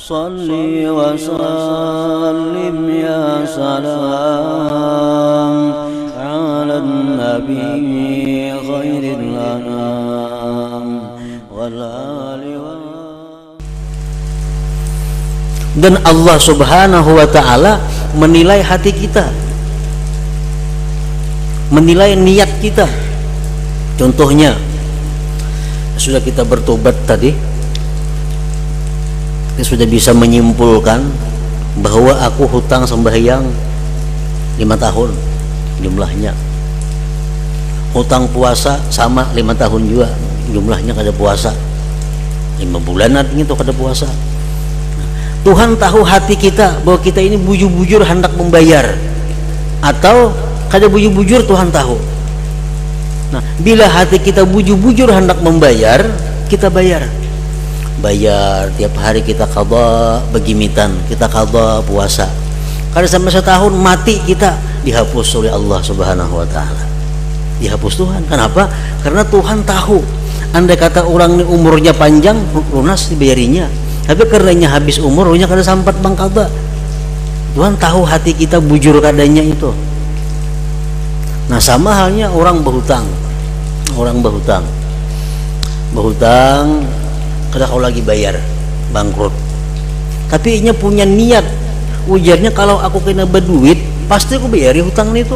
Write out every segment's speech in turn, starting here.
Salli wa sallim ya salam ala nabi khairil anam wal ali wa. Dan Allah Subhanahu wa ta'ala menilai hati kita, menilai niat kita. Contohnya, sudah kita bertobat tadi, kita sudah bisa menyimpulkan bahwa aku hutang sembahyang 5 tahun jumlahnya, hutang puasa sama 5 tahun juga jumlahnya, kada puasa 5 bulan artinya itu kada puasa. Tuhan tahu hati kita bahwa kita ini bujur-bujur hendak membayar atau kada bujur-bujur, Tuhan tahu. Nah, bila hati kita bujur-bujur hendak membayar, kita bayar tiap hari, kita qadha begimitan, kita qadha puasa. Kada sampai setahun mati kita, dihapus oleh Allah Subhanahu wa ta'ala, dihapus Tuhan. Kenapa? Karena Tuhan tahu andai kata orang ini umurnya panjang, lunas dibayarinya, tapi karenanya habis umur, umurnya kada sampat bang qadha. Tuhan tahu hati kita bujur kadanya itu. Nah, sama halnya orang berhutang. Orang berhutang kada kau lagi bayar, bangkrut, tapi inya punya niat, ujarnya kalau aku kena berduit pasti aku bayari hutang itu,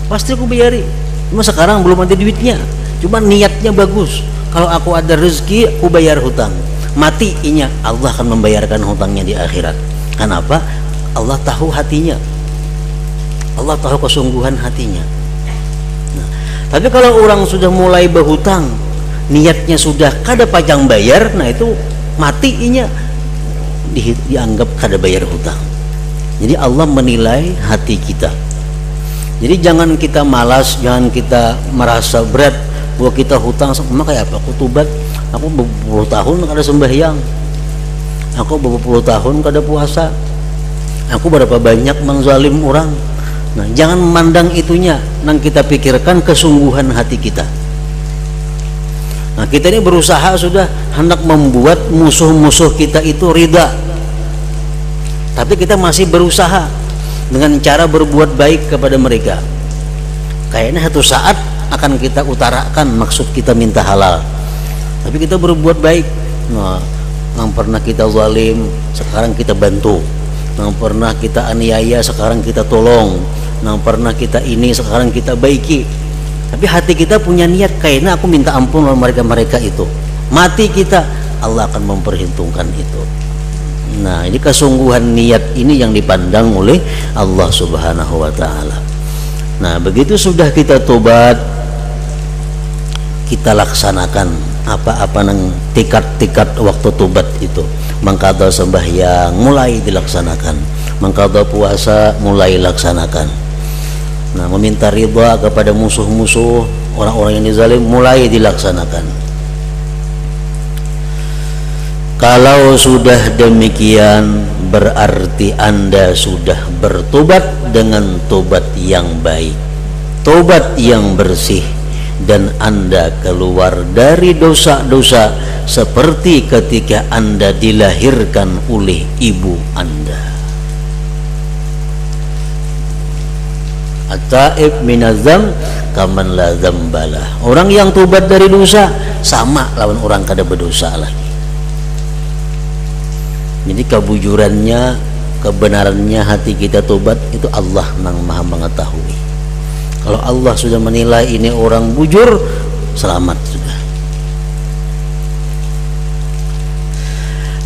pasti aku bayari. Cuma sekarang belum ada duitnya, cuma niatnya bagus, kalau aku ada rezeki aku bayar hutang. Mati inya, Allah akan membayarkan hutangnya di akhirat. Kenapa? Allah tahu hatinya, Allah tahu kesungguhan hatinya. Nah, tapi kalau orang sudah mulai berhutang, niatnya sudah kada pajang bayar, nah itu mati inya, dianggap kada bayar hutang. Jadi Allah menilai hati kita. Jadi jangan kita malas, jangan kita merasa berat bahwa kita hutang. Sama kayak apa? Aku tobat, aku beberapa tahun kada sembahyang, aku beberapa tahun kada puasa, aku berapa banyak mengzalim orang. Nah, jangan memandang itunya, nang kita pikirkan kesungguhan hati kita. Nah, kita ini berusaha sudah hendak membuat musuh-musuh kita itu ridha, tapi kita masih berusaha dengan cara berbuat baik kepada mereka. Kayaknya satu saat akan kita utarakan maksud kita minta halal, tapi kita berbuat baik. Nah, yang pernah kita zalim sekarang kita bantu, yang pernah kita aniaya sekarang kita tolong, yang pernah kita ini sekarang kita baiki. Tapi hati kita punya niat, kayaknya aku minta ampun oleh mereka itu. Mati kita, Allah akan memperhitungkan itu. Nah, ini kesungguhan niat ini yang dipandang oleh Allah Subhanahu wa ta'ala. Nah, begitu sudah kita tobat, kita laksanakan apa-apa nang tikat-tikat waktu tobat itu. Mengqadha sembahyang mulai dilaksanakan, mengqadha puasa mulai laksanakan. Nah, meminta ridha kepada musuh-musuh, orang-orang yang dizalim mulai dilaksanakan. Kalau sudah demikian, berarti Anda sudah bertobat dengan tobat yang baik, tobat yang bersih, dan Anda keluar dari dosa-dosa seperti ketika Anda dilahirkan oleh ibu Anda. At-taib minazam kaman la dzambalah. Orang yang tobat dari dosa sama lawan orang kada berdosa lagi. Jadi kebujurannya, kebenarannya hati kita tobat itu Allah yang Maha mengetahui. Kalau Allah sudah menilai ini orang bujur, selamat sudah.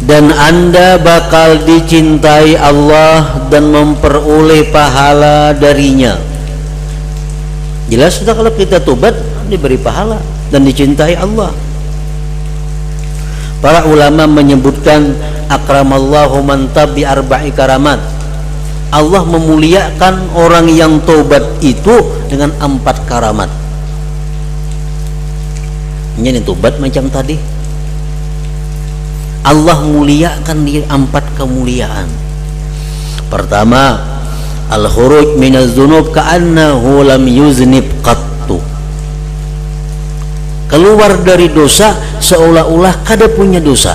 Dan Anda bakal dicintai Allah dan memperoleh pahala darinya. Jelas sudah, kalau kita tobat diberi pahala dan dicintai Allah. Para ulama menyebutkan akramallahu man tab bi arba'i karamat. Allah memuliakan orang yang tobat itu dengan 4 karamat. Ini tobat macam tadi, Allah muliakan di 4 kemuliaan. Pertama, al-khuruj minaz dzunub ka'annahu lam yuznib qattu. Keluar dari dosa seolah-olah kada punya dosa.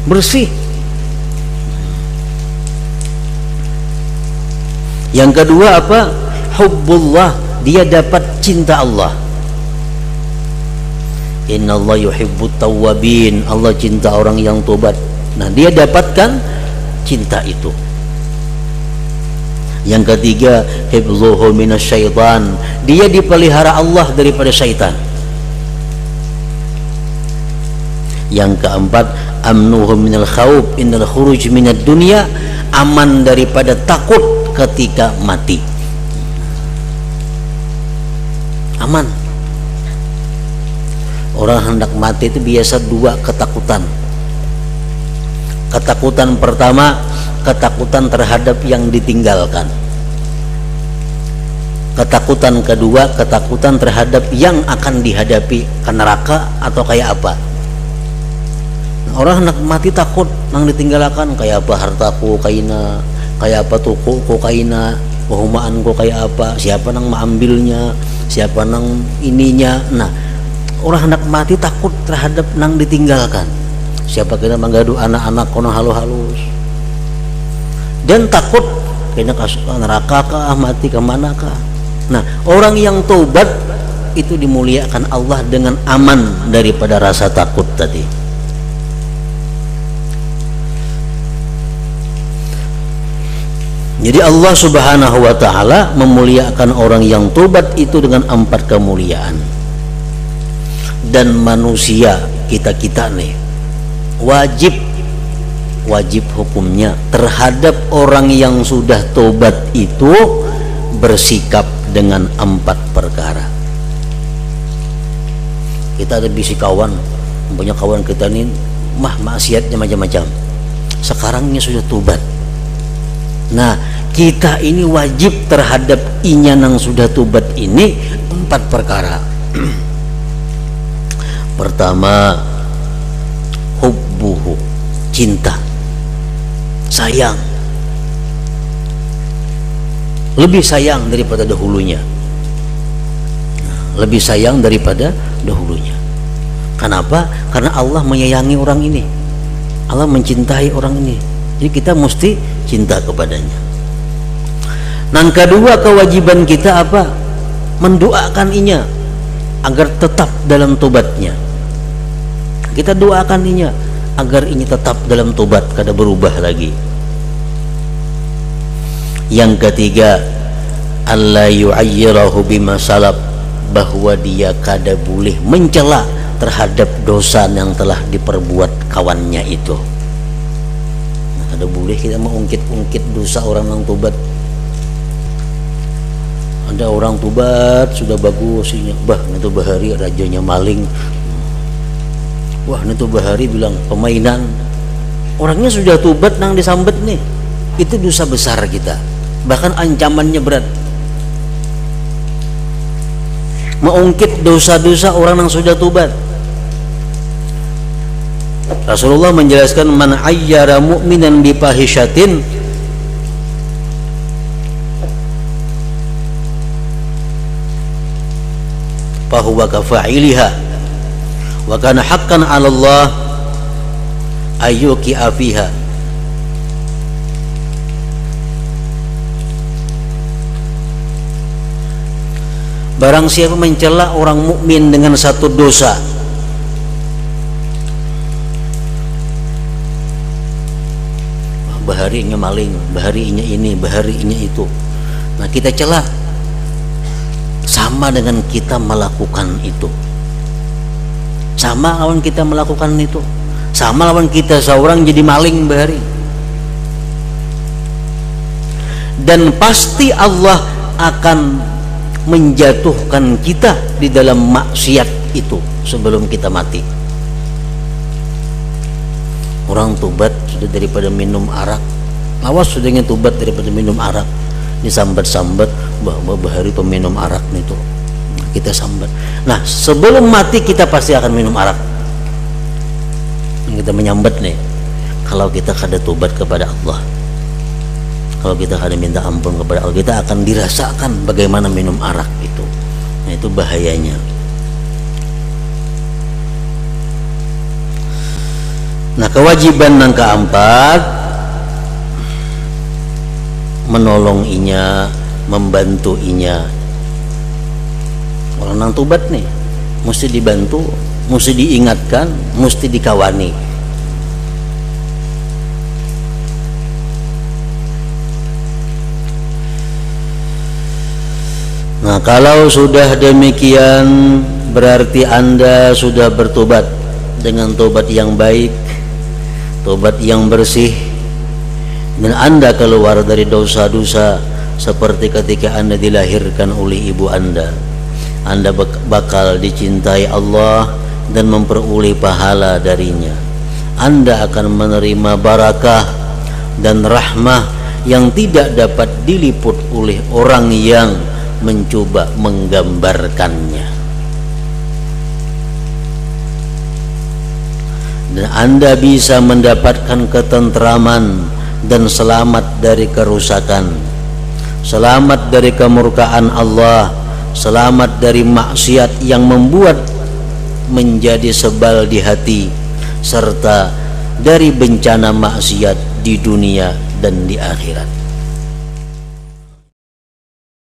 bersih. Yang kedua apa? Hubbullah, dia dapat cinta Allah. Innallaha yuhibbut tawwabin, Allah cinta orang yang tobat. Nah, dia dapatkan cinta itu. Yang ketiga, hifdzuhu minasyaitan, dia dipelihara Allah daripada syaitan. Yang keempat, amnuhu minal khauf innal khuruj minad dunya, aman daripada takut ketika mati. Aman. Orang hendak mati itu biasa dua ketakutan. Ketakutan pertama, ketakutan terhadap yang ditinggalkan. Ketakutan kedua, ketakutan terhadap yang akan dihadapi, ke neraka atau kayak apa. Orang hendak mati takut nang ditinggalkan, kayak apa hartaku kaina, kayak apa tuku kaina, kehumaanku kayak apa, siapa nang mengambilnya, siapa nang ininya. Nah, orang hendak mati takut terhadap nang ditinggalkan, siapa kena menggadu anak-anak kono halus-halus, dan takut kena ke neraka kah, mati kemana kah. Nah, orang yang taubat itu dimuliakan Allah dengan aman daripada rasa takut tadi. Jadi Allah Subhanahu wa ta'ala memuliakan orang yang tobat itu dengan 4 kemuliaan. Dan manusia kita nih wajib hukumnya terhadap orang yang sudah tobat itu bersikap dengan 4 perkara. Kita ada bisi kawan, punya kawan kita nih maksiatnya macam-macam, sekarangnya sudah tobat. Nah, kita ini wajib terhadap inya nang sudah tobat ini 4 perkara. Pertama, hubbuhu, cinta, sayang, lebih sayang daripada dahulunya, lebih sayang daripada dahulunya. Kenapa? Karena Allah menyayangi orang ini, Allah mencintai orang ini, jadi kita mesti cinta kepadanya. Yang kedua, kewajiban kita apa? Mendoakan inya agar tetap dalam tobatnya. Kita doakan inya agar ini tetap dalam tobat, kada berubah lagi. Yang ketiga, alla yu'ayyirahu bima salab, bahwa dia kada boleh mencela terhadap dosa yang telah diperbuat kawannya itu. Kada boleh kita mengungkit-ungkit dosa orang yang tobat. Ada orang tobat sudah bagus ini, bah itu bahari rajanya maling, wah itu bahari bilang pemainan. Orangnya sudah tobat nang disambet nih, itu dosa besar kita, bahkan ancamannya berat. Mengungkit dosa-dosa orang yang sudah tobat. Rasulullah menjelaskan, man ayyara mu'minan bifahishatin fahuwa kafa'iliha wa kana haqqan 'ala Allah ayyuki afiha. Barang siapa mencela orang mukmin dengan satu dosa, baharinya maling, baharinya ini, baharinya itu, nah kita cela, sama dengan kita melakukan itu, sama lawan kita melakukan itu, sama lawan kita seorang jadi maling bahari. Dan pasti Allah akan menjatuhkan kita di dalam maksiat itu sebelum kita mati. Orang tobat sudah daripada minum arak, awas sudahnya tobat daripada minum arak, disambat-sambat bahwa bahari peminum arak itu, kita sambat. Nah, sebelum mati kita pasti akan minum arak. Kita menyambat nih, kalau kita kada tobat kepada Allah, kalau kita kada minta ampun kepada Allah, kita akan dirasakan bagaimana minum arak itu. Nah, itu bahayanya. Nah, kewajiban yang keempat, menolong inya, membantu inya. Orang nang tobat nih mesti dibantu, mesti diingatkan, mesti dikawani. Nah, kalau sudah demikian berarti Anda sudah bertobat dengan tobat yang baik, tobat yang bersih, dan Anda keluar dari dosa-dosa seperti ketika Anda dilahirkan oleh ibu Anda. Anda bakal dicintai Allah dan memperoleh pahala darinya. Anda akan menerima barakah dan rahmah yang tidak dapat diliput oleh orang yang mencoba menggambarkannya. Dan Anda bisa mendapatkan ketentraman dan selamat dari kerusakan, selamat dari kemurkaan Allah, selamat dari maksiat yang membuat menjadi sebal di hati, serta dari bencana maksiat di dunia dan di akhirat.